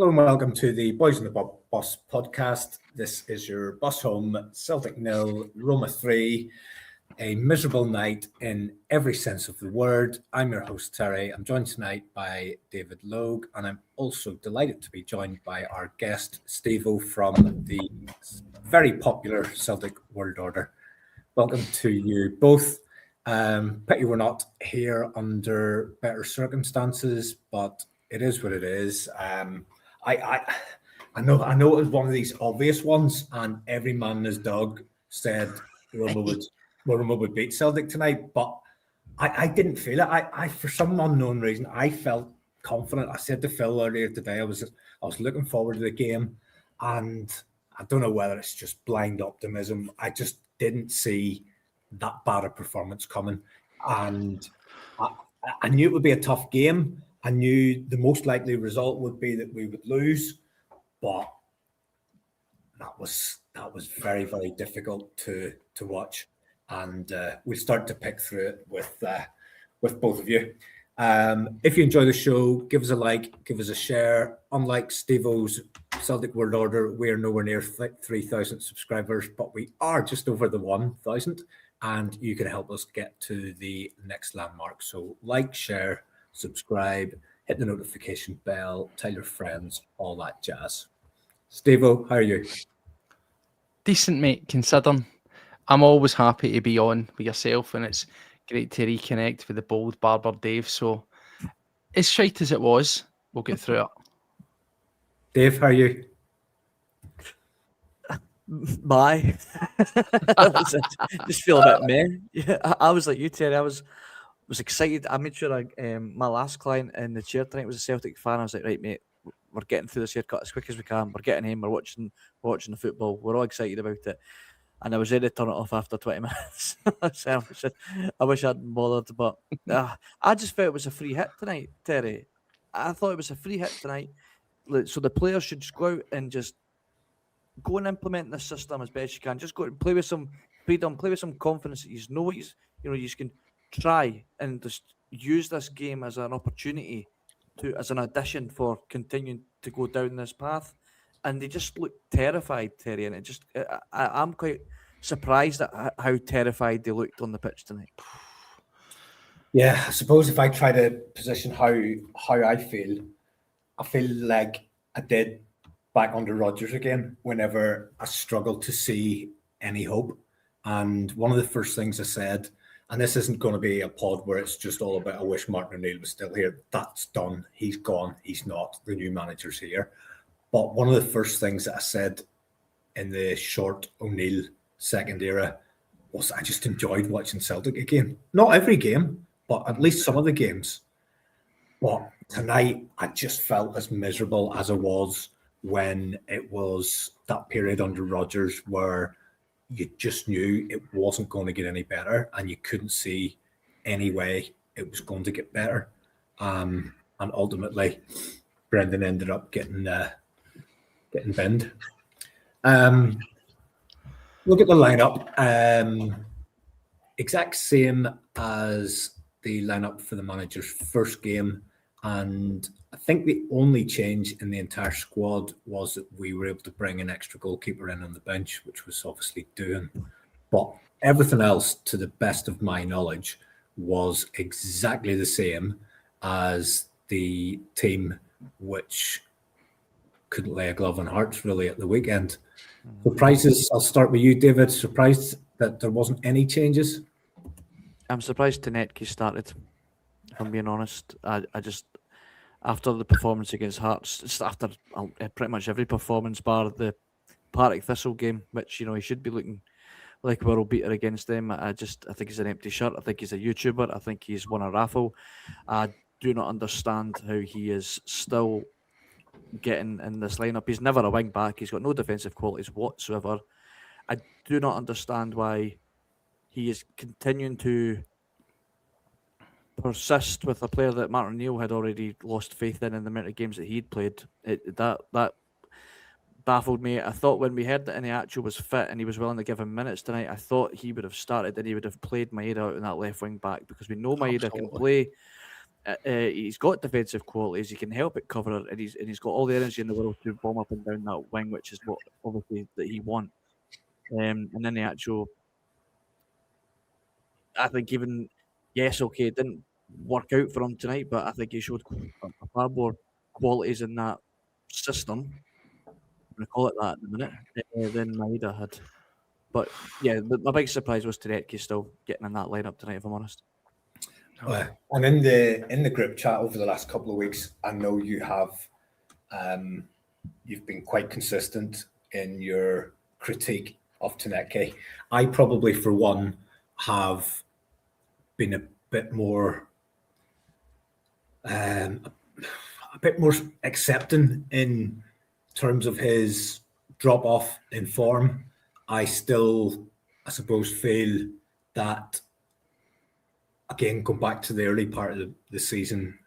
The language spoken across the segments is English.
Hello and welcome to the Boys and the Bus podcast. This is your bus home, Celtic 0, Roma 3, a miserable night in every sense of the word. I'm your host, Terry. I'm joined tonight by David Logue, and I'm also delighted to be joined by our guest, Steve-O, from the very popular Celtic World Order. Welcome to you both. Pity we're not here under better circumstances, but it is what it is. I know it was one of these obvious ones, and every man and his dog said Roma would beat Celtic tonight, but I didn't feel it. I for some unknown reason I felt confident. I said to Phil earlier today, I was looking forward to the game, and I don't know whether it's just blind optimism. I just didn't see that bad a performance coming, and I knew it would be a tough game. I knew the most likely result would be that we would lose, but that was very, very difficult to watch. And we'll start to pick through it with both of you. If you enjoy the show, give us a like, give us a share. Unlike Steve-O's Celtic World Order, we are nowhere near 3,000 subscribers, but we are just over the 1,000, and you can help us get to the next landmark. So like, share, subscribe, hit the notification bell, tell your friends, all that jazz. Steve-O, how are you? Decent, mate, considering. I'm always happy to be on with yourself, and it's great to reconnect with the bold Barber Dave. So, as shite as it was, we'll get through it. Dave, how are you? Bye. Just feel a bit meh. Yeah, I was like you, Terry. I was excited. I made sure my last client in the chair tonight was a Celtic fan. I was like, right, mate, we're getting through this haircut as quick as we can. We're getting home. We're watching the football. We're all excited about it. And I was ready to turn it off after 20 minutes. I wish I hadn't bothered, but I just felt it was a free hit tonight, Terry. I thought it was a free hit tonight. So the players should just go out and just go and implement this system as best you can. Just go and play with some freedom, play with some confidence. You know what you can try and just use this game as an opportunity as an audition for continuing to go down this path. And they just look terrified, Terry. And I'm quite surprised at how terrified they looked on the pitch tonight. Yeah, I suppose if I try to position how I feel like I did back under Rodgers again whenever I struggled to see any hope. And one of the first things I said, and this isn't going to be a pod where it's just all about I wish Martin O'Neill was still here. That's done. He's gone. He's not. The new manager's here. But one of the first things that I said in the short O'Neill second era was I just enjoyed watching Celtic again. Not every game, but at least some of the games. But tonight, I just felt as miserable as I was when it was that period under Rodgers where you just knew it wasn't going to get any better and you couldn't see any way it was going to get better. And ultimately, Brendan ended up getting binned. Look at the lineup. Exact same as the lineup for the manager's first game. And I think the only change in the entire squad was that we were able to bring an extra goalkeeper in on the bench, which was obviously doing. But everything else, to the best of my knowledge, was exactly the same as the team which couldn't lay a glove on Hearts really at the weekend. Surprises, I'll start with you, David. Surprised that there wasn't any changes? I'm surprised Tenetke started, if I'm being honest. I just, after the performance against Hearts, just after pretty much every performance bar the Partick Thistle game, which, he should be looking like a world beater against them. I think he's an empty shirt. I think he's a YouTuber. I think he's won a raffle. I do not understand how he is still getting in this lineup. He's never a wing back. He's got no defensive qualities whatsoever. I do not understand why he is continuing to persist with a player that Martin O'Neill had already lost faith in the amount of games that he'd played. That baffled me. I thought when we heard that Iheanacho was fit and he was willing to give him minutes tonight, I thought he would have started and he would have played Maeda out in that left wing back, because we know Maeda can play He's got defensive qualities. He can help at cover, and he's got all the energy in the world to bomb up and down that wing, which is what obviously that he wants. And then the actual, I think even okay, it didn't work out for him tonight, but I think he showed far more qualities in that system. I'm gonna call it that in a minute than Maeda had. But yeah, my big surprise was Tedeschi still getting in that lineup tonight, if I'm honest. And in the group chat over the last couple of weeks, I know you have you've been quite consistent in your critique of Tedeschi. I probably, for one, have been a bit more accepting in terms of his drop off in form. I still, I suppose, feel that, again, going back to the early part of the season,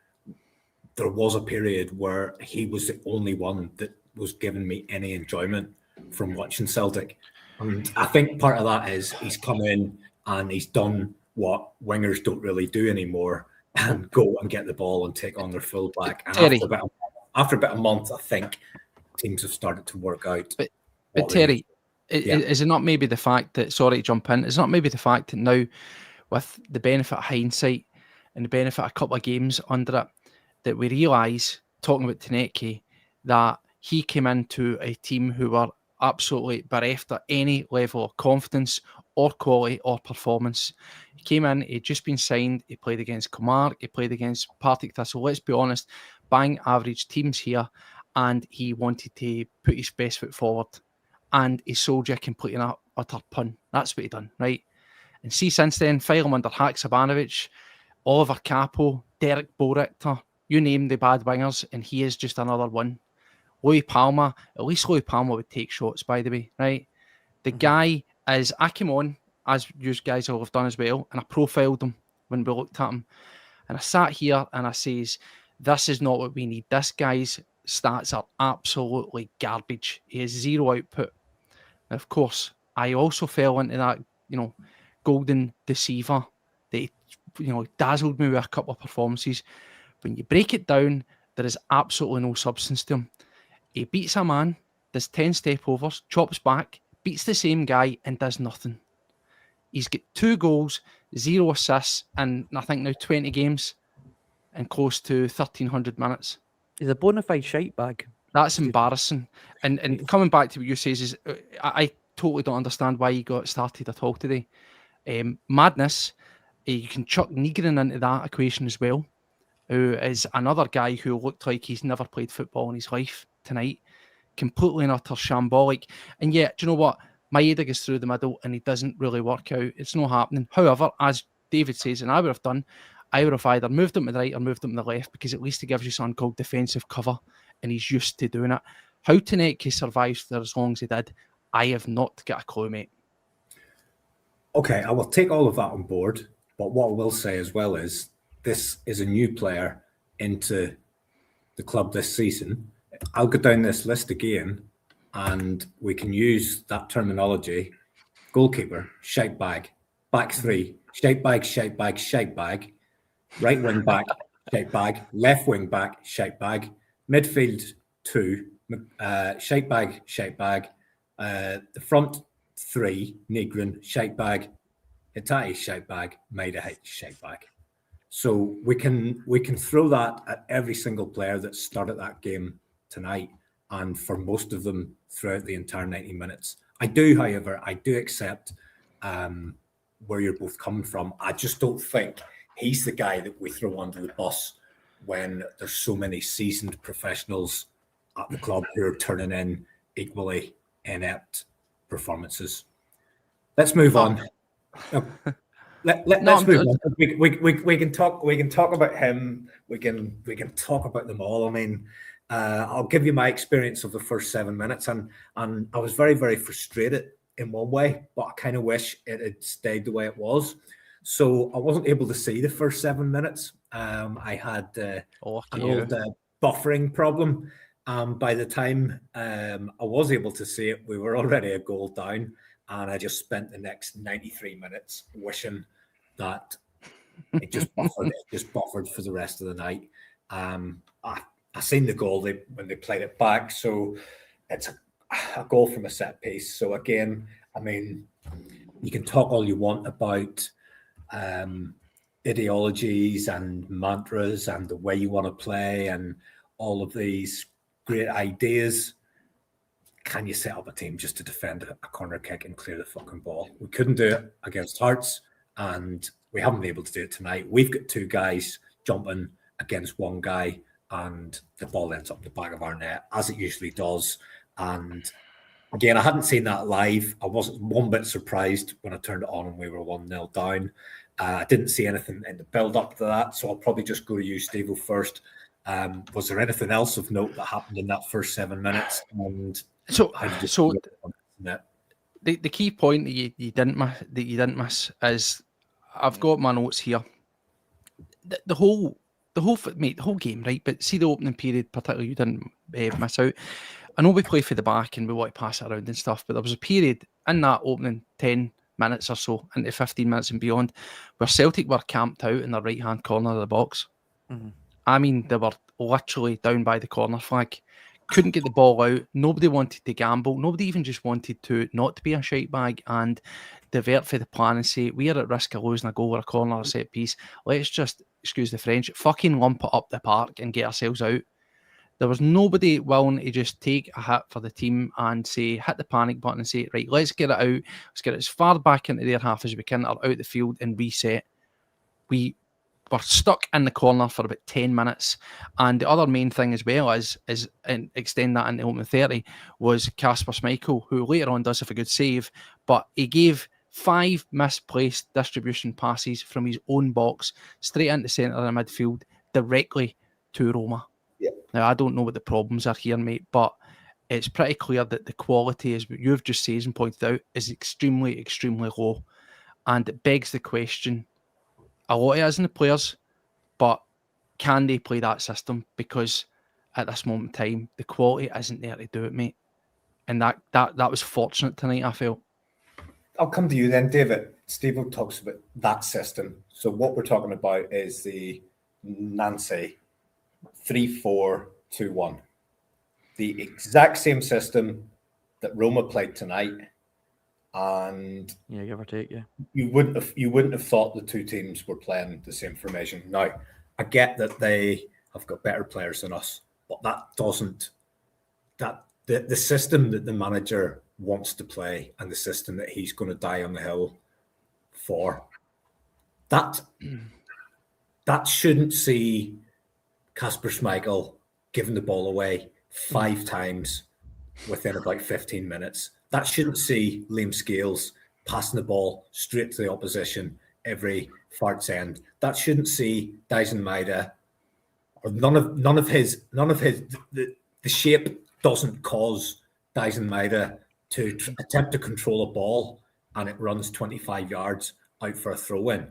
there was a period where he was the only one that was giving me any enjoyment from watching Celtic. And I think part of that is he's come in and he's done what wingers don't really do anymore, and go and get the ball and take on their fullback. And after about a month, I think teams have started to work out. But Terry, is it not maybe the fact that, sorry to jump in, is it not maybe the fact that now, with the benefit of hindsight and the benefit of a couple of games under it, that we realise, talking about Tedeschi, that he came into a team who were absolutely bereft of any level of confidence or quality or performance. He came in, he'd just been signed, he played against Conor, he played against Partick Thistle, let's be honest, bang average teams here, and he wanted to put his best foot forward. And he sold you completely an utter pun. That's what he done, right? And see, since then, file him under Haksabanovic, Oliver Capo, Derek Boerichter, you name the bad wingers, and he is just another one. Louis Palmer, at least Louis Palmer would take shots, by the way, right? The guy is, I came on, as you guys all have done as well, and I profiled him when we looked at him. And I sat here and I says, this is not what we need. This guy's stats are absolutely garbage. He has zero output. And of course, I also fell into that, golden deceiver that, dazzled me with a couple of performances. When you break it down, there is absolutely no substance to him. He beats a man, does 10 step overs, chops back, beats the same guy and does nothing. He's got 2 goals, 0 assists, and I think now 20 games and close to 1,300 minutes. He's a bona fide shite bag. That's embarrassing. And coming back to what you says is, I totally don't understand why he got started at all today. Madness, you can chuck Reegan into that equation as well, who is another guy who looked like he's never played football in his life tonight. Completely and utter shambolic. And yet, do you know what? Maeda goes through the middle and he doesn't really work out. It's not happening. However, as David says, and I would have done, I would have either moved him to the right or moved him to the left, because at least he gives you something called defensive cover and he's used to doing it. How Tedeschi survives for as long as he did, I have not got a clue, mate. Okay, I will take all of that on board. But what I will say as well is, this is a new player into the club this season. I'll go down this list again and we can use that terminology. Goalkeeper, shite bag. Back 3, shite bag, shite bag, shite bag. Right wing back, shite bag. Left wing back, shite bag. Midfield 2, shite bag, shite bag. The front 3, Negrin, shite bag. Hitati, shite bag. Maeda, shite bag. So we can throw that at every single player that started that game tonight, and for most of them throughout the entire 90 minutes. I do, however, accept where you're both coming from. I just don't think he's the guy that we throw under the bus when there's so many seasoned professionals at the club who are turning in equally inept performances. Let's move on. Let's move on. We can talk about him. We can talk about them all. I mean, I'll give you my experience of the first 7 minutes, and I was very, very frustrated in one way, but I kind of wish it had stayed the way it was. So I wasn't able to see the first 7 minutes. I had an old buffering problem. By the time I was able to see it, we were already a goal down, and I just spent the next 93 minutes wishing that It just buffered. It just buffered for the rest of the night. I seen the goal when they played it back, so it's a goal from a set piece. So again, I mean, you can talk all you want about ideologies and mantras and the way you want to play and all of these great ideas. Can you set up a team just to defend a corner kick and clear the fucking ball? We couldn't do it against Hearts, and we haven't been able to do it tonight. We've got two guys jumping against one guy, and the ball ends up in the back of our net, as it usually does. And again, I hadn't seen that live. I wasn't one bit surprised when I turned it on and we were 1-0 down. I didn't see anything in the build-up to that, so I'll probably just go to you, Steve, first. Was there anything else of note that happened in that first 7 minutes? And the key point that you didn't miss is, I've got my notes here. The whole game, right? But see the opening period, particularly, you didn't miss out. I know we play for the back and we want to pass it around and stuff, but there was a period in that opening 10 minutes or so, into 15 minutes and beyond, where Celtic were camped out in the right-hand corner of the box. Mm-hmm. I mean, they were literally down by the corner flag. Couldn't get the ball out. Nobody wanted to gamble. Nobody even just wanted to not to be a shite bag and divert for the plan and say, we are at risk of losing a goal or a corner or a set piece. Let's just, excuse the French, fucking lump it up the park and get ourselves out. There was nobody willing to just take a hit for the team and say, hit the panic button and say, right, let's get it out. Let's get it as far back into their half as we can, or out the field and reset. We were stuck in the corner for about 10 minutes. And the other main thing as well is and extend that into open 30, was Kasper Schmeichel, who later on does have a good save, but he gave 5 misplaced distribution passes from his own box straight into centre of the midfield directly to Roma. Yeah. Now, I don't know what the problems are here, mate, but it's pretty clear that the quality, as you've just said and pointed out, is extremely, extremely low. And it begs the question, a lot of it is in the players, but can they play that system? Because at this moment in time, the quality isn't there to do it, mate. And that was fortunate tonight, I felt. I'll come to you then, David. Steve talks about that system. So what we're talking about is the Nancy 3-4-2-1. The exact same system that Roma played tonight. And yeah, give or take, yeah. You wouldn't have thought the two teams were playing the same formation. Now, I get that they have got better players than us, but that doesn't the system that the manager wants to play and the system that he's going to die on the hill for, that shouldn't see Kasper Schmeichel giving the ball away 5 times within about 15 minutes. That shouldn't see Liam Scales passing the ball straight to the opposition every fart's end. That shouldn't see Dyson Maida, or none of his the shape doesn't cause Dyson Maida to attempt to control a ball and it runs 25 yards out for a throw-in.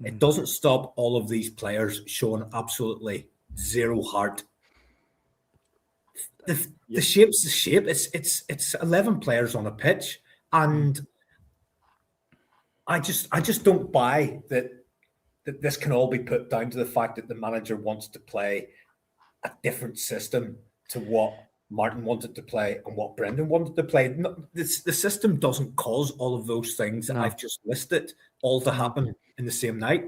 It doesn't stop all of these players showing absolutely zero heart. The shape's the shape. It's 11 players on a pitch, and I just don't buy that this can all be put down to the fact that the manager wants to play a different system to what Martin wanted to play and what Brendan wanted to play. No, the system doesn't cause all of those things that I've just listed all to happen in the same night.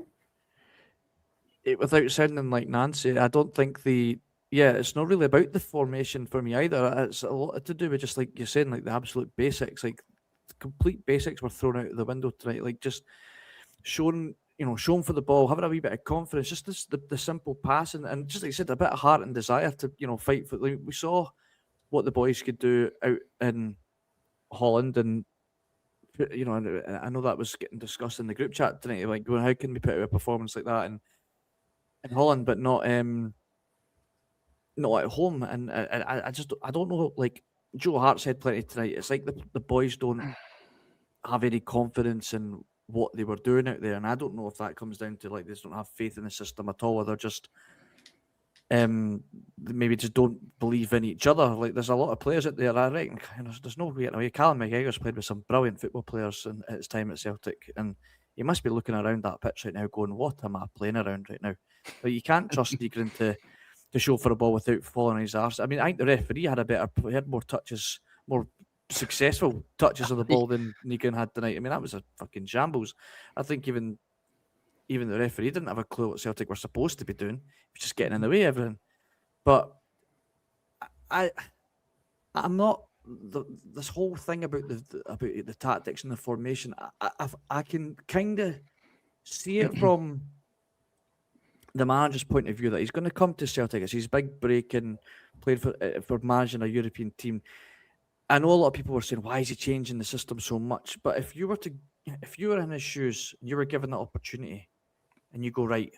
Without sounding like Nancy, I don't think it's not really about the formation for me either. It's a lot to do with, just like you're saying, like the absolute basics, like the complete basics were thrown out of the window tonight. Like just showing for the ball, having a wee bit of confidence, just the simple passing, and just like you said, a bit of heart and desire to fight for. Like, we saw what the boys could do out in Holland, and I know that was getting discussed in the group chat tonight. Like, going, how can we put out a performance like that in Holland, but not at home? And I don't know. Like Joe Hart said plenty tonight, it's like the boys don't have any confidence in what they were doing out there, and I don't know if that comes down to like they just don't have faith in the system at all, or they're just maybe just don't believe in each other. Like, there's a lot of players out there, I reckon. There's no getting away. Callum McGregor's played with some brilliant football players at his time at Celtic, and he must be looking around that pitch right now going, what am I playing around right now? But you can't trust Reegan to show for a ball without falling on his arse. I mean, I think the referee had more touches, more successful touches of the ball than Reegan had tonight. I mean, that was a fucking shambles. I think even the referee didn't have a clue what Celtic were supposed to be doing. He was just getting in the way of everything. But I'm not this whole thing about the tactics and the formation. I can kind of see it from the manager's point of view that he's going to come to Celtic. It's his big break and playing for managing a European team. I know a lot of people were saying, why is he changing the system so much? But if you were in his shoes, you were given that opportunity, and you go, right,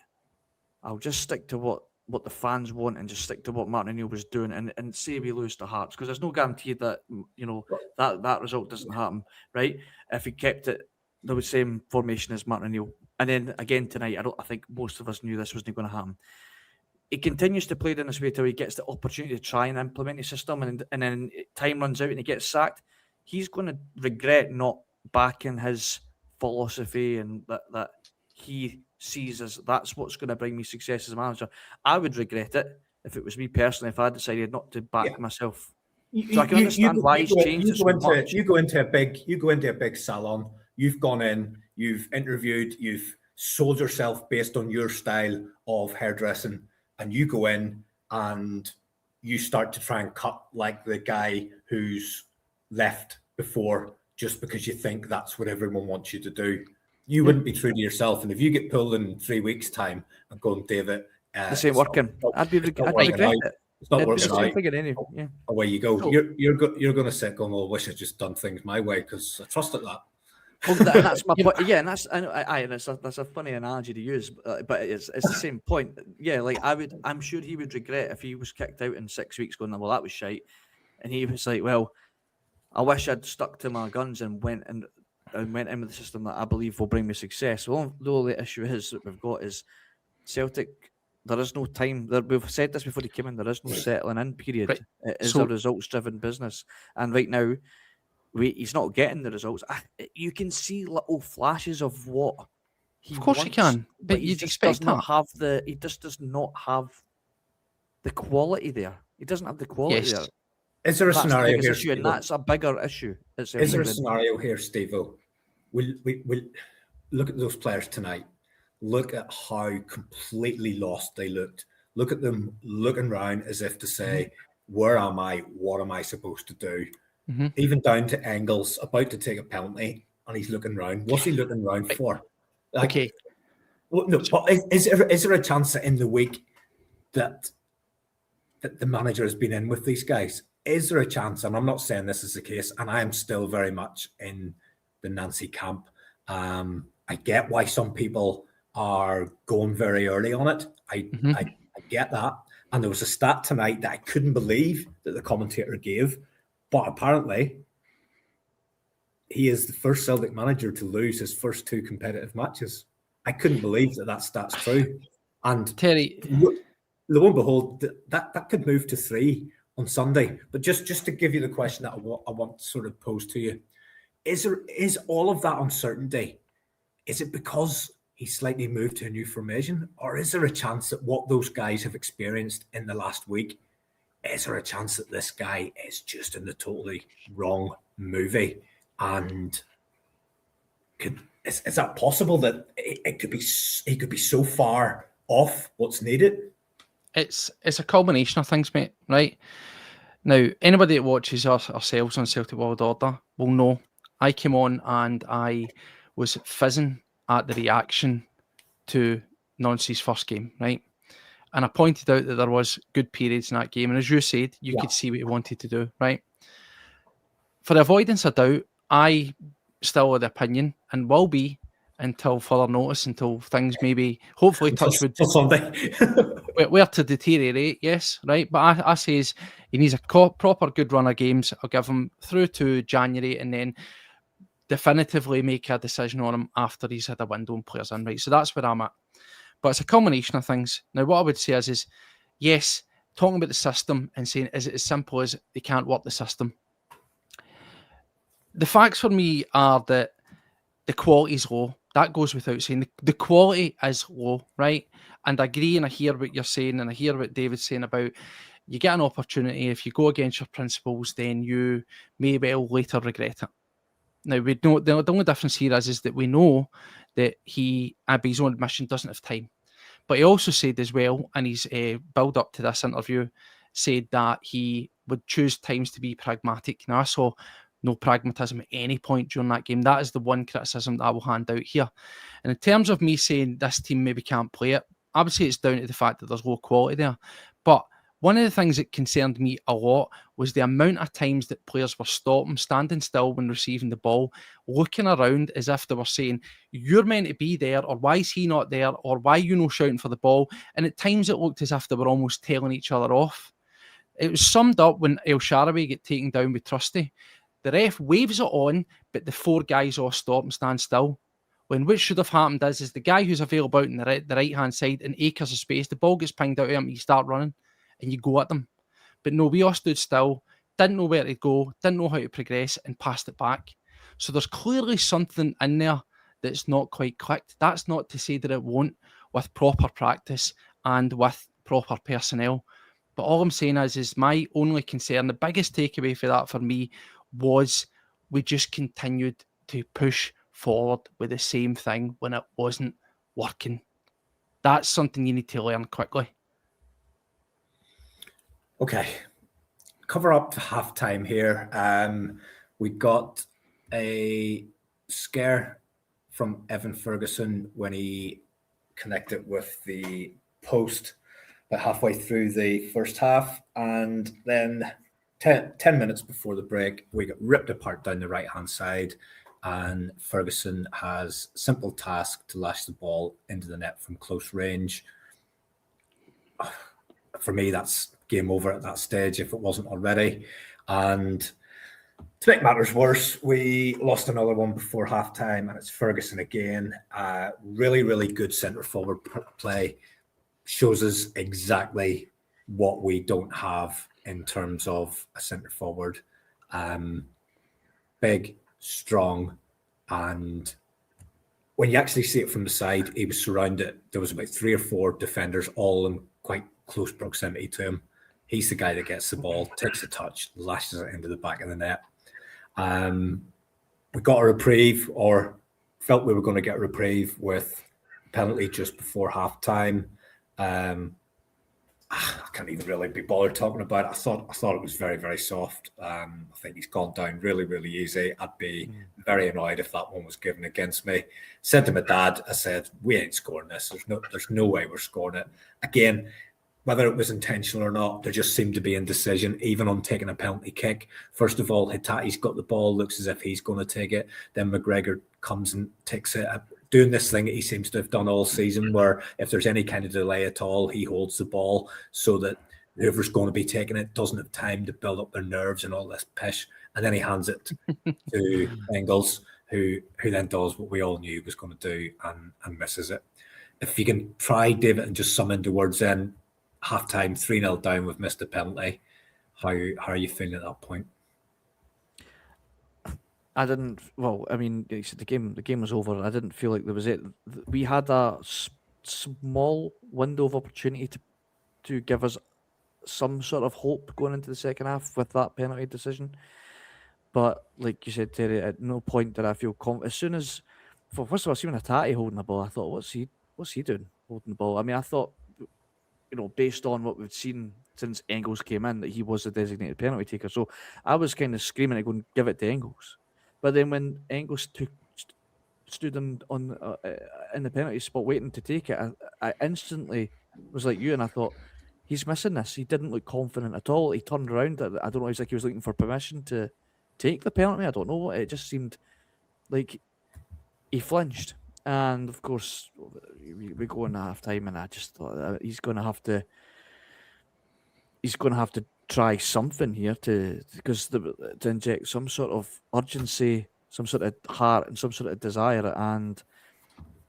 I'll just stick to what the fans want and just stick to what Martin O'Neill was doing, and say we lose to Hearts, because there's no guarantee that that result doesn't happen, right? If he kept it the same formation as Martin O'Neill, and then again tonight, I think most of us knew this wasn't going to happen. He continues to play in this way till he gets the opportunity to try and implement his system, and then time runs out and he gets sacked. He's going to regret not backing his philosophy and that he sees as that's what's going to bring me success as a manager. I would regret it if it was me personally, if I decided not to back myself. So I can understand why he's changed it so much. You go into a big salon. You've gone in, you've interviewed, you've sold yourself based on your style of hairdressing, and you go in and you start to try and cut like the guy who's left before, just because you think that's what everyone wants you to do. You wouldn't be true to yourself. And if you get pulled in 3 weeks' time and going, David, this ain't working. I'd regret it. It's not working out. Yeah. Away you go. So, you're going to sit going, well, I wish I'd just done things my way because I trusted that. Well, that's my point. Yeah, and that's a funny analogy to use, but it's the same point. Yeah, like I'm sure he would regret if he was kicked out in 6 weeks, going, well, that was shite, and he was like, well, I wish I'd stuck to my guns and went in with the system that I believe will bring me success. Well, the only issue that we've got is Celtic. There is no time. We've said this before he came in. There is no settling in period. Right. It is a results-driven business, and right now, he's not getting the results. You can see little flashes of what he. Of course, you can, but he just does not have the. He just does not have the quality there. He doesn't have the quality there. Is there a scenario here? Issue, and that's a bigger issue. Is there a scenario here, Steve-O? We'll look at those players tonight. Look at how completely lost they looked. Look at them looking around as if to say, where am I? What am I supposed to do? Mm-hmm. Even down to Engels about to take a penalty, and he's looking around. What's he looking around for? Like, okay. Well, no, but is there a chance that in the week that the manager has been in with these guys? Is there a chance? And I'm not saying this is the case, and I am still very much in the Nancy camp. I get why some people are going very early on it. I get that. And there was a stat tonight that I couldn't believe that the commentator gave, but apparently he is the first Celtic manager to lose his first 2 competitive matches. I couldn't believe that stat's true. And Terry, lo and behold, that could move to 3 on Sunday. But just to give you the question that I want to sort of pose to you, is all of that uncertainty, is it because he slightly moved to a new formation, or is there a chance that what those guys have experienced in the last week, is there a chance that this guy is just in the totally wrong movie? And is that possible that he could be so far off what's needed? It's a combination of things, mate, right? Now, anybody that watches ourselves on Celtic World Order will know I came on and I was fizzing at the reaction to Nancy's first game, right? And I pointed out that there was good periods in that game. And as you said, you could see what he wanted to do, right? For the avoidance of doubt, I still have the opinion and will be until further notice, until things maybe, hopefully, touch wood, were to deteriorate, yes, right? But I says he needs a proper good run of games. I'll give him through to January and then definitively make a decision on him after he's had a window and players in, right? So that's where I'm at. But it's a combination of things. Now, what I would say is yes, talking about the system and saying, is it as simple as they can't work the system? The facts for me are that the quality is low. That goes without saying. The quality is low, right? And I agree, and I hear what you're saying, and I hear what David's saying about you get an opportunity. If you go against your principles, then you may well later regret it. Now, we know the only difference here is that we know that he, by his own admission, doesn't have time. But he also said as well, and his build up to this interview, said that he would choose times to be pragmatic. Now, I saw no pragmatism at any point during that game. That is the one criticism that I will hand out here. And in terms of me saying this team maybe can't play it, I would say it's down to the fact that there's low quality there. But one of the things that concerned me a lot was the amount of times that players were stopping, standing still when receiving the ball, looking around as if they were saying, you're meant to be there, or why is he not there, or why are you not shouting for the ball? And at times it looked as if they were almost telling each other off. It was summed up when El Shaarawy get taken down with Trusty. The ref waves it on, but the 4 guys all stop and stand still. When what should have happened is the guy who's available out on the right-hand side in acres of space, the ball gets pinged out of him, you start running and you go at them. But no, we all stood still, didn't know where to go, didn't know how to progress, and passed it back. So there's clearly something in there that's not quite clicked. That's not to say that it won't with proper practice and with proper personnel. But all I'm saying is my only concern, the biggest takeaway for that for me was we just continued to push forward with the same thing when it wasn't working. That's something you need to learn quickly. Okay, cover up to halftime here. We got a scare from Evan Ferguson when he connected with the post about halfway through the first half, and then 10 minutes before the break, we got ripped apart down the right-hand side, and Ferguson has simple task to lash the ball into the net from close range. For me, that's game over at that stage, if it wasn't already. And to make matters worse, we lost another one before halftime, and it's Ferguson again. Really, really good centre forward play. Shows us exactly what we don't have in terms of a centre forward. Big, strong, and when you actually see it from the side, he was surrounded. There was about 3 or 4 defenders, all in quite close proximity to him. He's the guy that gets the ball, takes a touch, lashes it into the back of the net. We got a reprieve, or felt we were going to get a reprieve, with penalty just before halftime. I can't even really be bothered talking about it. I thought it was very, very soft. I think he's gone down really, really easy. I'd be very annoyed if that one was given against me. Said to my dad, I said, we ain't scoring this. There's no way we're scoring it. Again, whether it was intentional or not, there just seemed to be indecision, even on taking a penalty kick. First of all, Hitate's got the ball, looks as if he's going to take it. Then McGregor comes and takes it. Doing this thing that he seems to have done all season, where if there's any kind of delay at all, he holds the ball so that whoever's going to be taking it doesn't have time to build up their nerves and all this pish. And then he hands it to Engels, who then does what we all knew he was going to do and misses it. If you can try, David, and just sum into words then, halftime, 3-0 down, we've missed a penalty. How are you feeling at that point? I didn't. Well, I mean, the game was over. I didn't feel like there was it. We had a small window of opportunity to give us some sort of hope going into the second half with that penalty decision. But like you said, Terry, at no point did I feel confident. As soon as, well, first of all, seeing Hatate holding the ball, I thought, what's he doing holding the ball? I mean, I thought, based on what we've seen since Engels came in, that he was the designated penalty taker. So I was kind of screaming to go and give it to Engels. But then when Engels stood in the penalty spot waiting to take it, I instantly was like you, and I thought, he's missing this. He didn't look confident at all. He turned around. I don't know. It's like he was looking for permission to take the penalty. I don't know. It just seemed like he flinched. And of course, we go into half time, and I just thought he's going to have to try something here to inject some sort of urgency, some sort of heart, and some sort of desire. And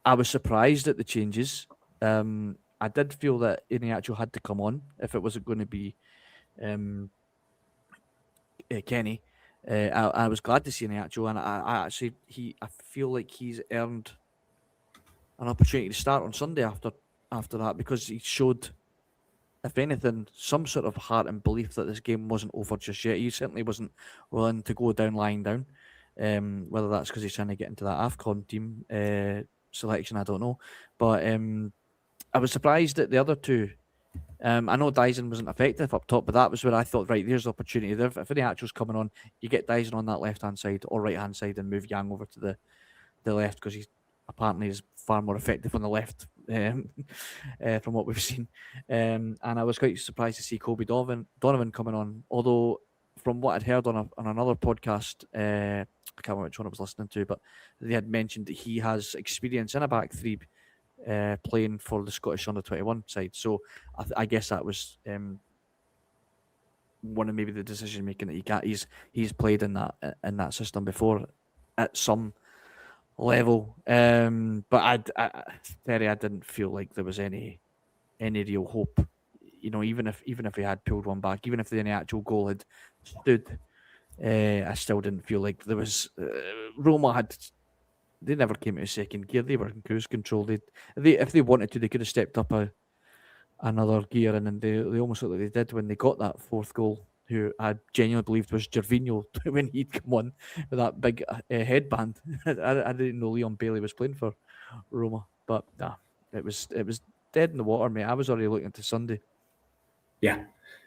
I was surprised at the changes. I did feel that Iheanacho had to come on if it wasn't going to be Kenny. I was glad to see Iheanacho, and I feel like he's earned an opportunity to start on Sunday after that, because he showed, if anything, some sort of heart and belief that this game wasn't over just yet. He certainly wasn't willing to go down lying down. Whether that's because he's trying to get into that AFCON team selection, I don't know. But I was surprised at the other two. I know Dyson wasn't effective up top, but that was where I thought, right, there's the opportunity. If any actual's coming on, you get Dyson on that left-hand side or right-hand side and move Yang over to the left, because he's apparently is far more effective on the left from what we've seen. And I was quite surprised to see Kobe Donovan coming on, although from what I'd heard on another podcast, I can't remember which one I was listening to, but they had mentioned that he has experience in a back three playing for the Scottish under-21 side. So I guess that was one of maybe the decision making that he's played in that system before at some level. But I didn't feel like there was any real hope. You know, even if he had pulled one back, even if any actual goal had stood, I still didn't feel like there was. Roma they never came into second gear. They were in cruise control. They if they wanted to, they could have stepped up another gear, and then they almost looked like they did when they got that fourth goal, who I genuinely believed was Gervinho when he'd come on with that big headband. I didn't know Leon Bailey was playing for Roma, but nah, it was dead in the water, mate. I was already looking to Sunday. Yeah.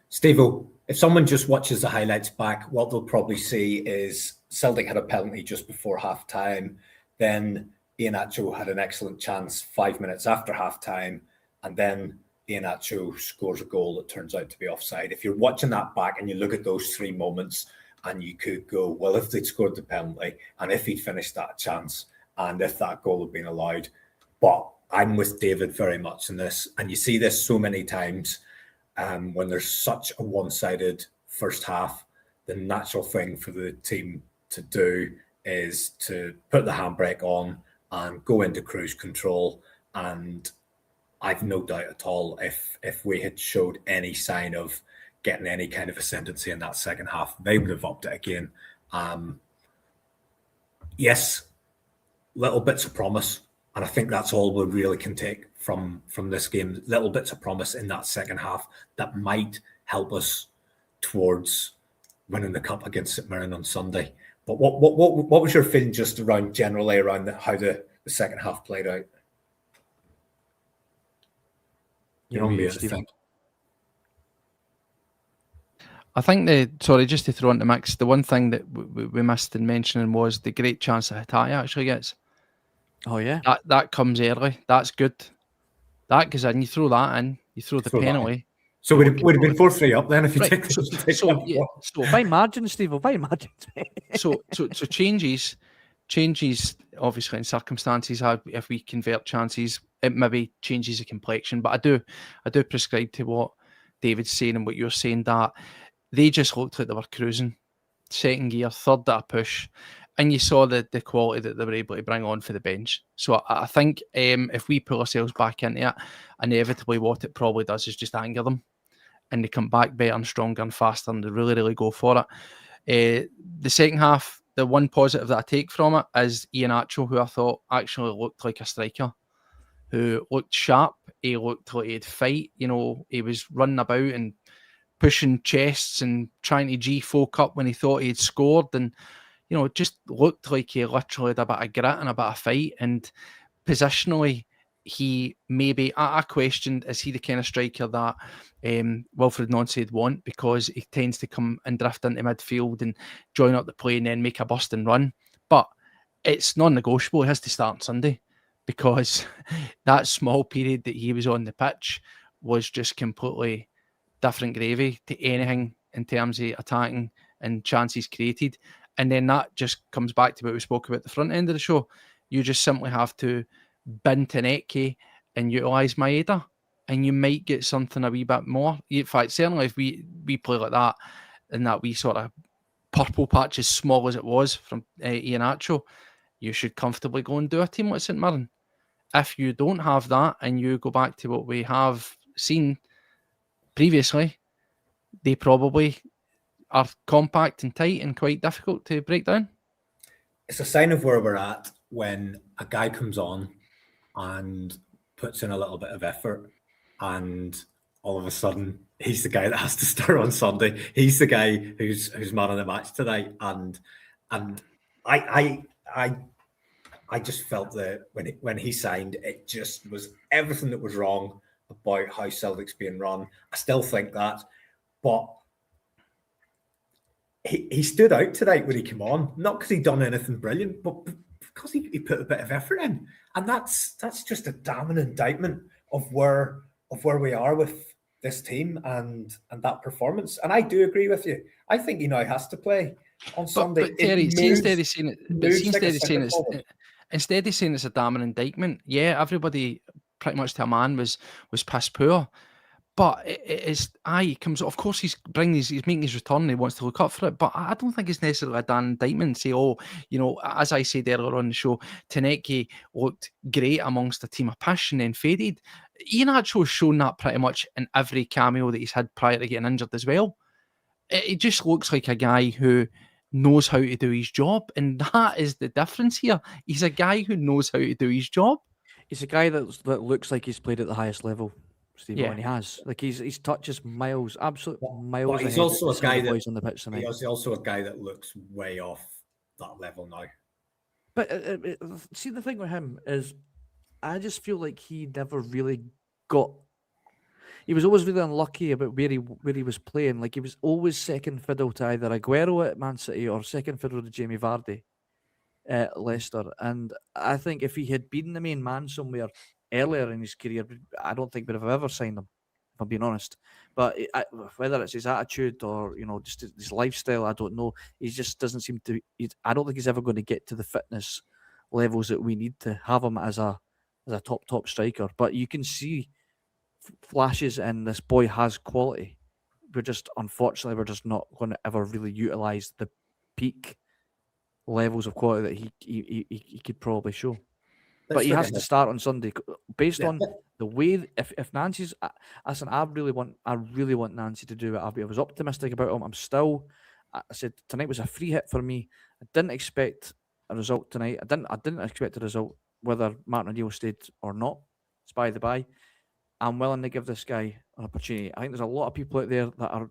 Steve-O, if someone just watches the highlights back, what they'll probably see is Celtic had a penalty just before half-time. Then Iheanacho had an excellent chance 5 minutes after half-time. And then Iheanacho scores a goal that turns out to be offside. If you're watching that back and you look at those three moments, and you could go, well, if they'd scored the penalty and if he'd finished that chance and if that goal had been allowed. But I'm with David very much in this. And you see this so many times. When there's such a one-sided first half, the natural thing for the team to do is to put the handbrake on and go into cruise control. And I've no doubt at all if we had showed any sign of getting any kind of ascendancy in that second half, they would have upped it again. Yes, little bits of promise. And I think that's all we really can take from this game. Little bits of promise in that second half that might help us towards winning the cup against St Mirren on Sunday. But what was your feeling just generally around how the second half played out? You're on mute, I think. I think just to throw into the mix, the one thing that we missed in mentioning was the great chance that Hatate actually gets. Oh yeah, that comes early. That's good. That goes in. You throw that in. You throw the penalty. So we'd have been 4-3 up then if you take So by margin, Steve. By margin. so changes obviously in circumstances. If we convert chances, it maybe changes the complexion. But I do prescribe to what David's saying and what you're saying, that they just looked like they were cruising, second gear, third at a push. And you saw the quality that they were able to bring on for the bench. So I think if we pull ourselves back into it, inevitably what it probably does is just anger them. And they come back better and stronger and faster, and they really, really go for it. The second half, the one positive that I take from it is Iheanacho, who I thought actually looked like a striker, who looked sharp. He looked like he'd fight. You know, he was running about and pushing chests and trying to G folk up when he thought he'd scored. And you know, it just looked like he literally had a bit of grit and a bit of fight. And positionally, he maybe, I questioned, is he the kind of striker that Wilfried Nancy would want, because he tends to come and drift into midfield and join up the play and then make a bust and run. But it's non-negotiable. He has to start on Sunday, because that small period that he was on the pitch was just completely different gravy to anything in terms of attacking and chances created. And then that just comes back to what we spoke about at the front end of the show. You just simply have to bin Taneke and utilise Maeda, and you might get something a wee bit more. In fact, certainly if we play like that, in that wee sort of purple patch, as small as it was from Iheanacho, you should comfortably go and do a team like St Mirren. If you don't have that and you go back to what we have seen previously, they probably are compact and tight and quite difficult to break down. It's a sign of where we're at when a guy comes on and puts in a little bit of effort, and all of a sudden he's the guy that has to start on Sunday. He's the guy who's man of the match tonight, and I just felt that when he signed, it just was everything that was wrong about how Celtic's being run. I still think that, but he stood out tonight when he came on, not because he'd done anything brilliant, but because he put a bit of effort in, and that's just a damning indictment of where we are with this team and that performance. And I do agree with you. I think he now has to play on Sunday. But Terry, instead of saying it's a damning indictment, yeah, everybody pretty much to a man was piss poor. But he comes. Of course, he's making his return. And he wants to look up for it. But I don't think it's necessarily a damning indictment. Say, as I said earlier on the show, Taneki looked great amongst a team of passion and faded. Ian has shown that pretty much in every cameo that he's had prior to getting injured as well. It just looks like a guy who knows how to do his job, and that is the difference here. He's a guy who knows how to do his job. He's a guy that looks like he's played at the highest level, Steve, Yeah. and he has. Like his touch is miles, absolute miles. But he's also a guy on the pitch tonight. He's also a guy that looks way off that level now. But see, the thing with him is, I just feel like he never really got. He was always really unlucky about where he was playing. Like he was always second fiddle to either Aguero at Man City or second fiddle to Jamie Vardy at Leicester. And I think if he had been the main man somewhere earlier in his career, I don't think we'd have ever signed him, if I'm being honest. But whether it's his attitude or just his lifestyle, I don't know. He just doesn't seem to. I don't think he's ever going to get to the fitness levels that we need to have him as a top striker. But you can see flashes, and this boy has quality. Unfortunately, we're just not going to ever really utilize the peak levels of quality that he could probably show. But he has to start on Sunday based on the way. If Nancy's, listen, I really want Nancy to do it. I was optimistic about him. I said tonight was a free hit for me. I didn't expect a result tonight. I didn't expect a result whether Martin O'Neill stayed or not. It's by the by. I'm willing to give this guy an opportunity. I think there's a lot of people out there that are,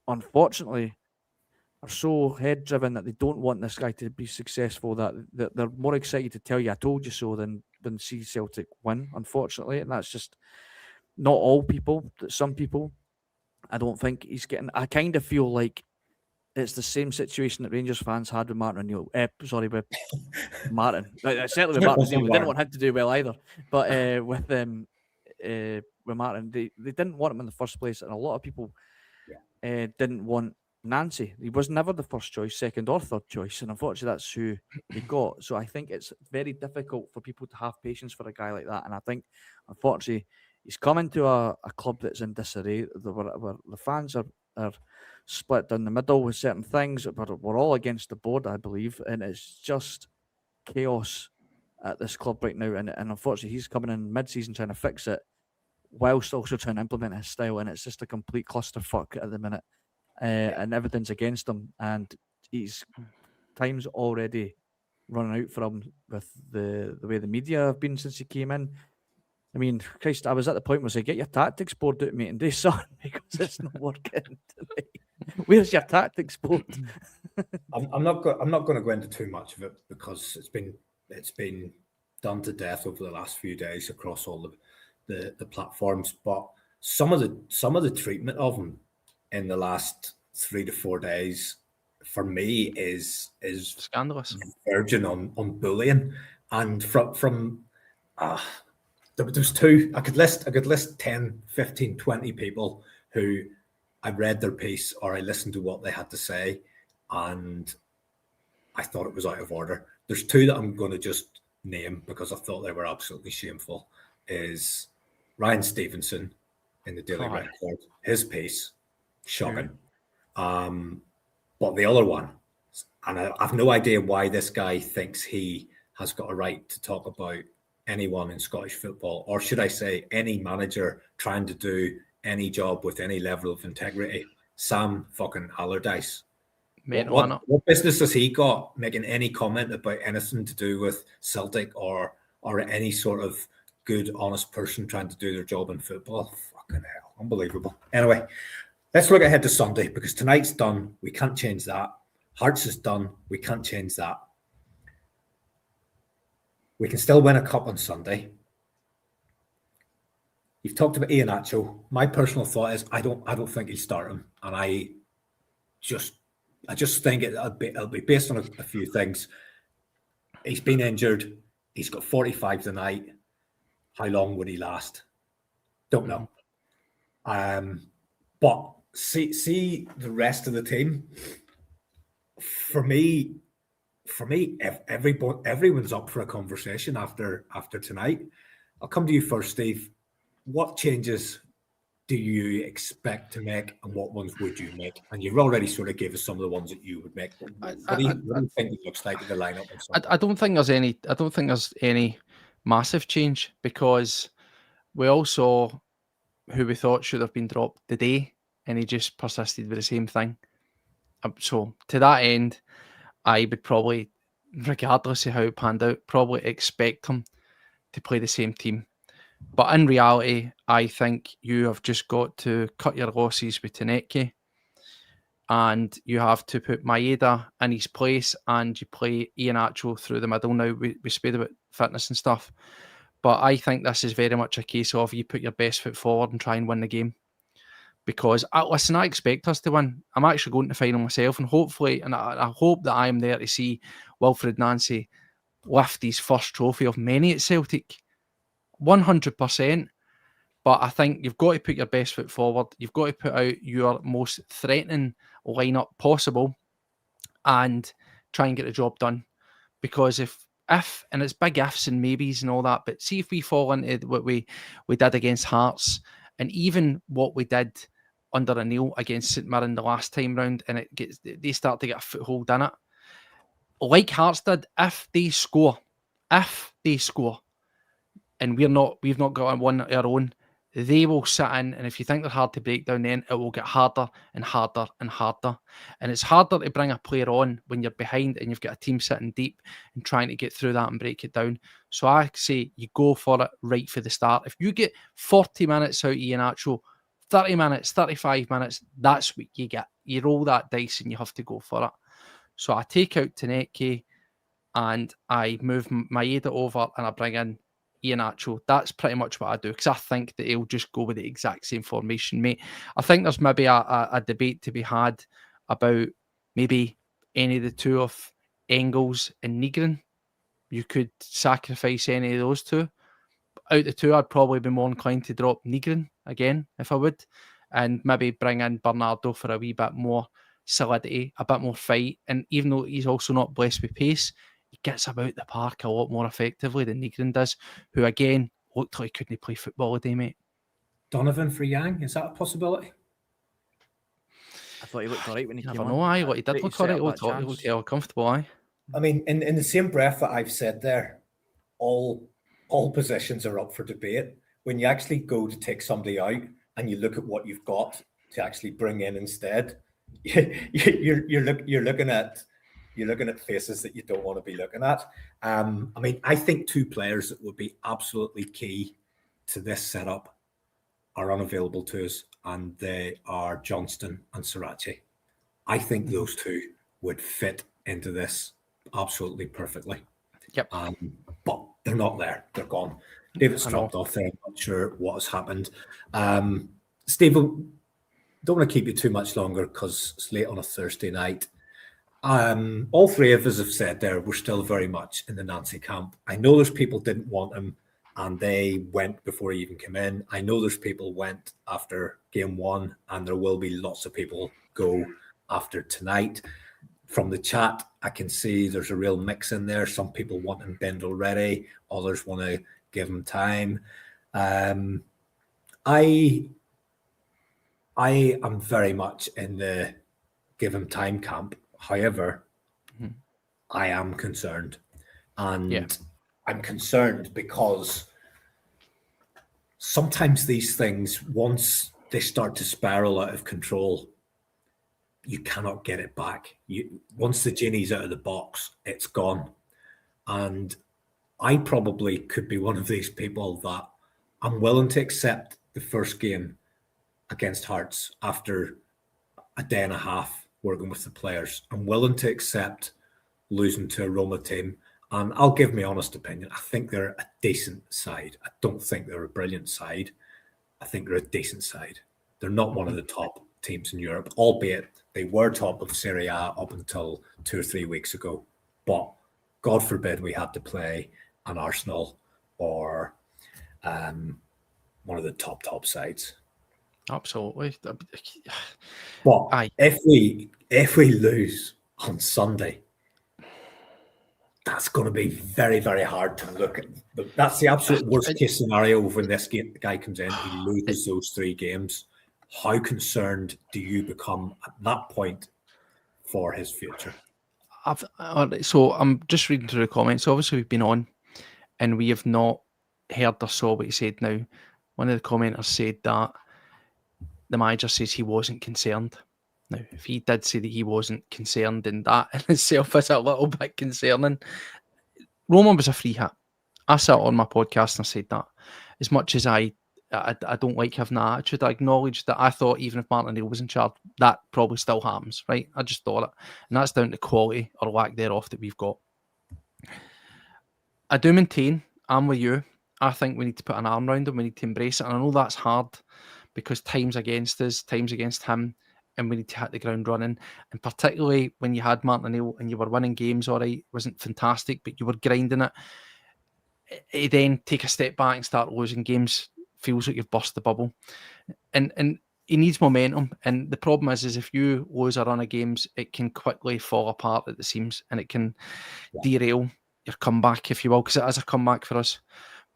unfortunately, are so head driven that they don't want this guy to be successful, that they're more excited to tell you I told you so than see Celtic win, unfortunately. And that's just not all people. Some people, I don't think he's getting. I kind of feel like it's the same situation that Rangers fans had with Martin O'Neill. With Martin. Certainly with Martin O'Neill. We didn't want him to do well either. But with Martin, they didn't want him in the first place, and a lot of people didn't want Nancy. He was never the first choice, second or third choice, and unfortunately that's who they got. So I think it's very difficult for people to have patience for a guy like that, and I think unfortunately he's coming to a club that's in disarray, where the fans are split down the middle with certain things. We're all against the board, I believe, and it's just chaos at this club right now, and unfortunately he's coming in mid-season trying to fix it whilst also trying to implement his style, and it's just a complete clusterfuck at the minute, and everything's against him, and he's time's already running out for him with the way the media have been since he came in. I mean, Christ, I was at the point where I said, get your tactics board out, mate, and do something, because it's not working tonight. Where's your tactics board? I'm not going to go into too much of it, because it's been done to death over the last few days across all the platforms. But some of the treatment of him in the last 3 to 4 days, for me, is scandalous, verging on bullying. And from there's two. I could list 10, 15, 20 people who I read their piece or I listened to what they had to say, and I thought it was out of order. There's two that I'm going to just name because I thought they were absolutely shameful. Is Ryan Stevenson in the Daily Record, his piece, shocking. But the other one, and I've no idea why this guy thinks he has got a right to talk about anyone in Scottish football, or should I say any manager trying to do any job with any level of integrity. Sam fucking Allardyce. What business has he got making any comment about anything to do with Celtic or or any sort of good, honest person trying to do their job in football. Fucking hell, unbelievable. Anyway, let's look ahead to Sunday, because tonight's done. We can't change that. Hearts is done. We can't change that. We can still win a cup on Sunday. You've talked about Iheanacho. My personal thought is I don't think he'll start him, and I just think it'll be based on a few things. He's been injured. He's got 45 tonight. How long would he last? Don't know. But see the rest of the team. For me, everyone's up for a conversation after tonight. I'll come to you first, Steve. What changes do you expect to make, and what ones would you make? And you've already sort of gave us some of the ones that you would make. What do you think it looks like in the lineup? I don't think there's any massive change, because we all saw who we thought should have been dropped today, and he just persisted with the same thing. So to that end, I would probably, regardless of how it panned out, probably expect him to play the same team. But in reality, I think you have just got to cut your losses with Taneke, and you have to put Maeda in his place, and you play Iheanacho through the middle. Now, we spoke about fitness and stuff, but I think this is very much a case of you put your best foot forward and try and win the game. Because, listen, I expect us to win. I'm actually going to the final myself, and hopefully, and I hope that I am there to see Wilfried Nancy lift his first trophy of many at Celtic. 100%. But I think you've got to put your best foot forward. You've got to put out your most threatening lineup possible and try and get the job done. Because if and it's big ifs and maybes and all that, but see if we fall into what we did against Hearts, and even what we did under O'Neill against St Mirren the last time round, and they start to get a foothold in it. Like Hearts did, if they score, and we've not got one of our own, they will sit in, and if you think they're hard to break down, then it will get harder and harder and harder. And it's harder to bring a player on when you're behind and you've got a team sitting deep and trying to get through that and break it down. So I say you go for it right for the start. If you get 40 minutes out of Iheanacho, 30 minutes, 35 minutes, that's what you get. You roll that dice and you have to go for it. So I take out Taneke and I move Maeda over and I bring in Iheanacho. That's pretty much what I do, because I think that he'll just go with the exact same formation, mate. I think there's maybe a debate to be had about maybe any of the two of Engels and Negrin. You could sacrifice any of those two. Out of the two, I'd probably be more inclined to drop Negrin again, if I would, and maybe bring in Bernardo for a wee bit more solidity, a bit more fight. And even though he's also not blessed with pace, he gets about the park a lot more effectively than Negrin does, who again looked like he couldn't play football today, mate. Donovan for Yang, is that a possibility? I thought he looked all right when he came Never on. know, aye. He did look all right. He looked hell comfortable, aye. I mean, in the same breath that I've said there, all positions are up for debate. When you actually go to take somebody out and you look at what you've got to actually bring in instead, you're looking at faces that you don't want to be looking at. I mean, I think two players that would be absolutely key to this setup are unavailable to us, and they are Johnston and Sriracha. I think those two would fit into this absolutely perfectly. Yep. But they're not there. They're gone. David's dropped off there. I'm not sure what has happened. Steve, don't want to keep you too much longer because it's late on a Thursday night. All three of us have said there we're still very much in the Nancy camp. I know there's people didn't want him and they went before he even came in. I know there's people went after game one, and there will be lots of people go after tonight. From the chat, I can see there's a real mix in there. Some people want him bend already. Others want to give him time. I am very much in the give him time camp. However, I am concerned. And I'm concerned because sometimes these things, once they start to spiral out of control, you cannot get it back. Once the genie's out of the box, it's gone. And I probably could be one of these people that I'm willing to accept the first game against Hearts after a day and a half working with the players. I'm willing to accept losing to a Roma team. And I'll give my honest opinion. I think they're a decent side. I don't think they're a brilliant side. I think they're a decent side. They're not one of the top teams in Europe, albeit they were top of Serie A up until 2 or 3 weeks ago. But God forbid we had to play an Arsenal or one of the top sides. Absolutely. But Aye. if we lose on Sunday, that's going to be very, very hard to look at. That's the absolute worst case scenario when this guy comes in. He loses those 3 games. How concerned do you become at that point for his future? So I'm just reading through the comments. Obviously, we've been on and we have not heard or saw what he said now. One of the commenters said that the manager says he wasn't concerned. Now, if he did say that he wasn't concerned, then that in itself is a little bit concerning. Roma was a free hit. I sat on my podcast and I said that. As much as I don't like having that attitude, I acknowledge that I thought even if Martin O'Neill was in charge, that probably still happens, right? I just thought it. And that's down to quality or lack thereof that we've got. I do maintain, I'm with you. I think we need to put an arm around him. We need to embrace it. And I know that's hard because time's against us, time's against him, and we need to hit the ground running. And particularly when you had Martin O'Neill and you were winning games, all right, wasn't fantastic, but you were grinding it. Then take a step back and start losing games feels like you've burst the bubble. And he needs momentum. And the problem is if you lose a run of games, it can quickly fall apart at the seams and it can derail your comeback, if you will, because it is a comeback for us.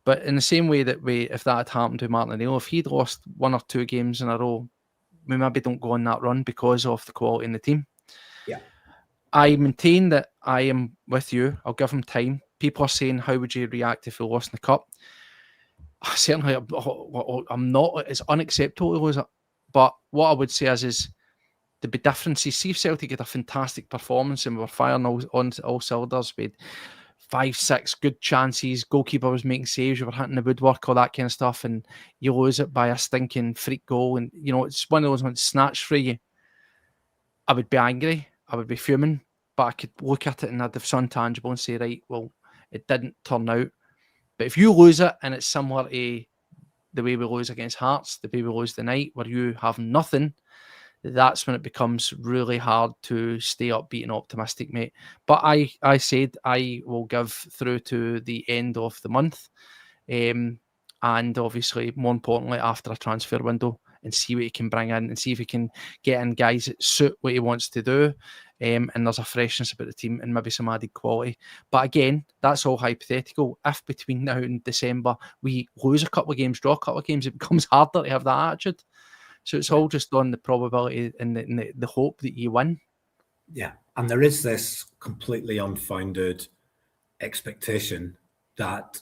But in the same way that if that had happened to Martin O'Neill, if he'd lost 1 or 2 games in a row, we maybe don't go on that run because of the quality in the team. Yeah. I maintain that I am with you. I'll give him time. People are saying, how would you react if he lost in the cup? Certainly, I'm not. It's unacceptable to lose it. But what I would say is the big difference is, see if Celtic had a fantastic performance and we were firing on all cylinders. We had 5, 6 good chances. Goalkeeper was making saves. You were hitting the woodwork, all that kind of stuff, and you lose it by a stinking freak goal. And it's one of those ones snatched for you. I would be angry. I would be fuming. But I could look at it and have some tangible and say, right, well, it didn't turn out. But if you lose it and it's similar to the way we lose against Hearts, the way we lose the night, where you have nothing, that's when it becomes really hard to stay upbeat and optimistic, mate. But I said I will give through to the end of the month. And obviously, more importantly, after a transfer window and see what he can bring in and see if he can get in guys that suit what he wants to do. And there's a freshness about the team and maybe some added quality. But again, that's all hypothetical. If between now and December we lose a couple of games, draw a couple of games, it becomes harder to have that attitude. So it's all just on the probability and the hope that you win. Yeah, and there is this completely unfounded expectation that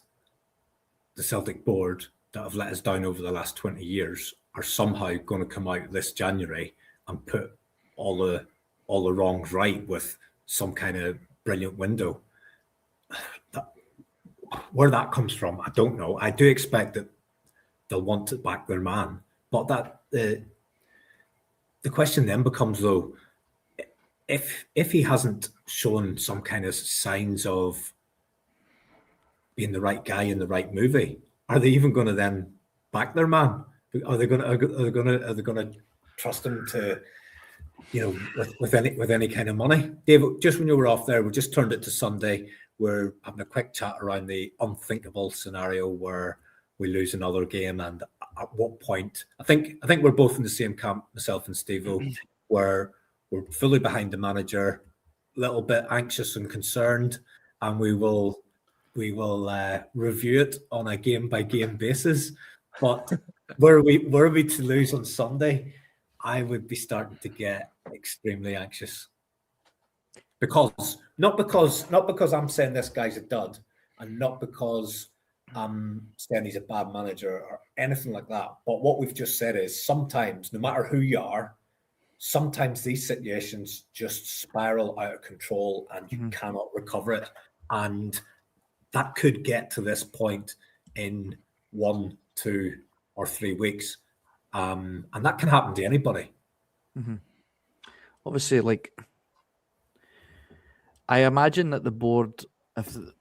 the Celtic board that have let us down over the last 20 years are somehow going to come out this January and put all the wrongs right with some kind of brilliant window. Where that comes from, I don't know. I do expect that they'll want to back their man, but that the question then becomes, though, if he hasn't shown some kind of signs of being the right guy in the right movie, are they even going to then back their man? Are they going to trust him to, with any kind of money? Dave, just when you were off there, we just turned it to Sunday. We're having a quick chat around the unthinkable scenario where we lose another game, and at what point? I think we're both in the same camp, myself and Steve-O, where we're fully behind the manager, a little bit anxious and concerned, and we will review it on a game by game basis. But were we to lose on Sunday, I would be starting to get extremely anxious. Not because I'm saying this guy's a dud, and not because I'm saying he's a bad manager or anything like that. But what we've just said is sometimes, no matter who you are, sometimes these situations just spiral out of control and you cannot recover it. And that could get to this point in 1, 2, or 3 weeks. And that can happen to anybody. Mm-hmm. Obviously, like, I imagine that the board,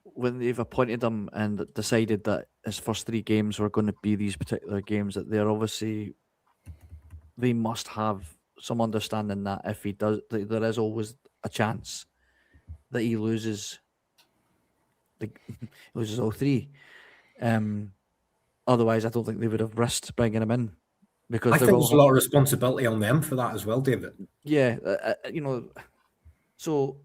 when they've appointed him and decided that his first 3 games were going to be these particular games, that they must have some understanding that if he does, there is always a chance that he loses all 3. Otherwise, I don't think they would have risked bringing him in, because I think there's a lot of responsibility on them for that as well, David. Yeah, so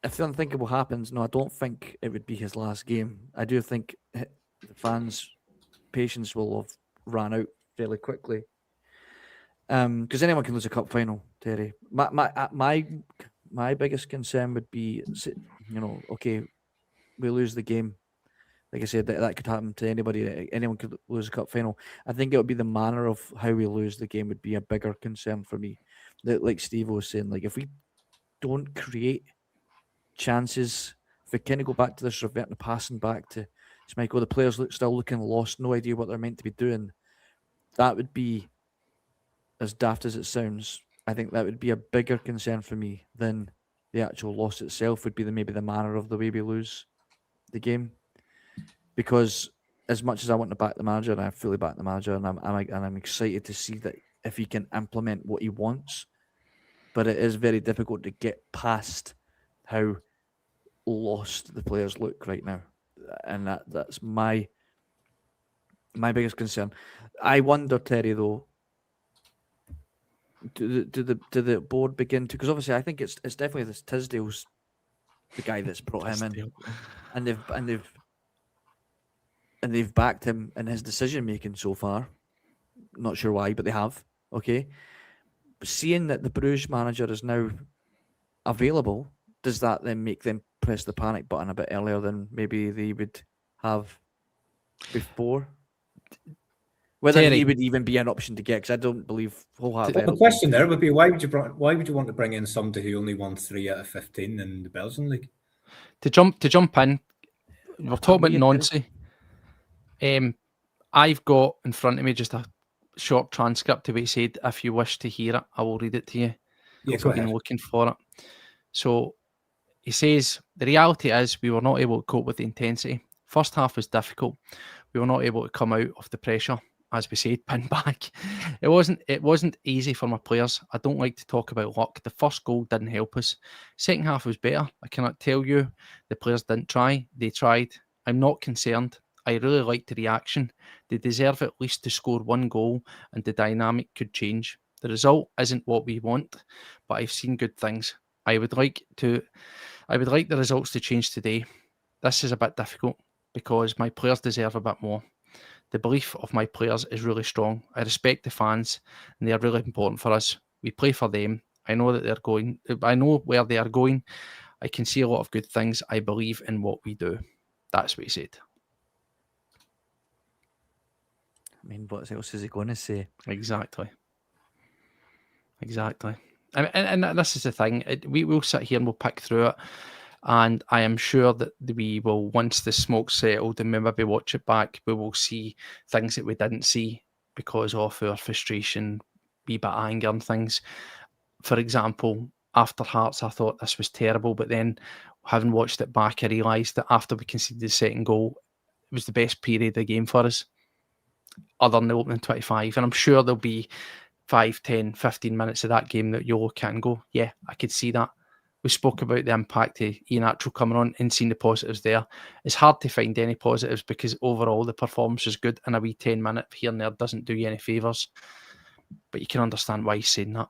if the unthinkable happens, no, I don't think it would be his last game. I do think the fans' patience will have ran out fairly quickly. Because anyone can lose a cup final, Terry. My biggest concern would be, okay, we lose the game. Like I said, that could happen to anybody. Anyone could lose a cup final. I think it would be the manner of how we lose the game would be a bigger concern for me. Like Steve was saying, like, if we don't create chances, if we kind of go back to this reverting passing back to Schmeichel, the players still looking lost, no idea what they're meant to be doing, that would be, as daft as it sounds, I think that would be a bigger concern for me than the actual loss itself. Would be maybe the manner of the way we lose the game. Because as much as I want to back the manager, and I fully back the manager, and I'm excited to see that if he can implement what he wants, but it is very difficult to get past how lost the players look right now, and that's my biggest concern. I wonder, Terry, though, do the board begin to, because obviously I think it's definitely this Tisdale's the guy that's brought him in, and they've backed him in his decision making so far. Not sure why, but they have. Okay, but seeing that the Bruges manager is now available, does that then make them press the panic button a bit earlier than maybe they would have before? Whether he would even be an option to get, because I don't believe wholeheartedly. The question there would be, why would you want to bring in somebody who only won 3 out of 15 in the Belgian league? To jump in, we're talking about Nancy. I've got in front of me just a short transcript of what he said. If you wish to hear it, I will read it to you. Yeah, I've been looking for it. So he says, the reality is we were not able to cope with the intensity. First half was difficult. We were not able to come out of the pressure. As we said, pin back. It wasn't easy for my players. I don't like to talk about luck. The first goal didn't help us. Second half was better. I cannot tell you the players didn't try. They tried. I'm not concerned. I really liked the reaction. They deserve at least to score 1 goal, and the dynamic could change. The result isn't what we want, but I've seen good things. I would like the results to change today. This is a bit difficult because my players deserve a bit more. The belief of my players is really strong. I respect the fans, and they are really important for us. We play for them. I know where they are going. I can see a lot of good things. I believe in what we do. That's what he said. I mean, what else is he going to say? Exactly. And this is the thing. We will sit here and we'll pick through it. And I am sure that we will, once the smoke's settled and we maybe watch it back, we will see things that we didn't see because of our frustration, wee bit of anger and things. For example, after Hearts, I thought this was terrible, but then having watched it back, I realised that after we conceded the second goal, it was the best period of the game for us, other than the opening 25. And I'm sure there'll be 5, 10, 15 minutes of that game that you'll look at and go, yeah, I could see that. We spoke about the impact of Ian Attrell coming on and seeing the positives there. It's hard to find any positives because overall the performance is good, and a wee 10-minute here and there doesn't do you any favours. But you can understand why he's saying that.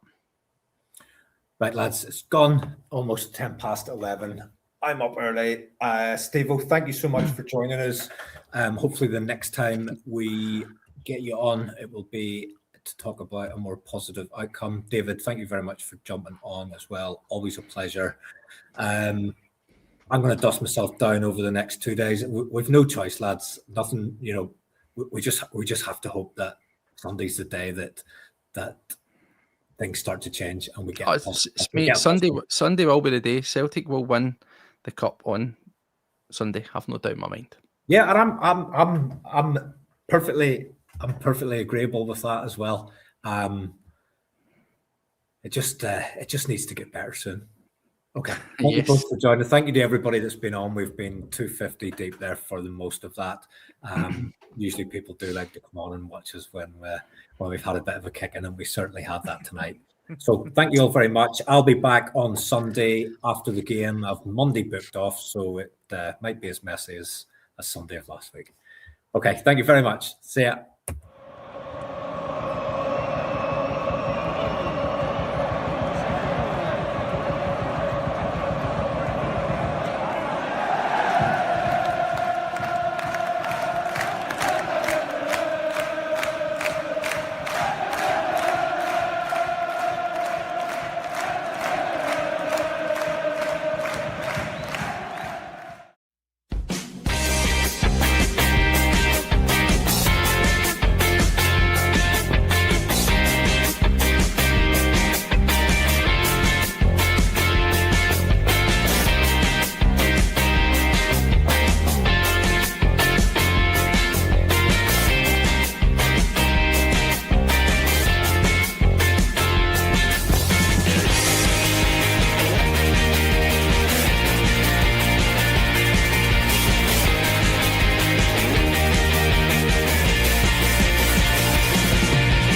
Right, lads, it's gone almost 10 past 11. I'm up early. Steve-O, thank you so much for joining us. Hopefully the next time we get you on, it will be to talk about a more positive outcome. David, thank you very much for jumping on as well. Always a pleasure. I'm going to dust myself down over the next 2 days. We've no choice, lads. Nothing, we just have to hope that Sunday's the day that things start to change and we get, Sunday will be the day. Celtic will win the cup on Sunday. I've no doubt in my mind. Yeah, and I'm perfectly agreeable with that as well. It just needs to get better soon. Okay. Thank you both for joining. Thank you to everybody that's been on. We've been 250 deep there for the most of that. Usually people do like to come on and watch us when we've had a bit of a kick in, and we certainly had that tonight. So thank you all very much. I'll be back on Sunday after the game. I've Monday booked off, so it might be as messy as Sunday of last week. Okay, thank you very much. See ya.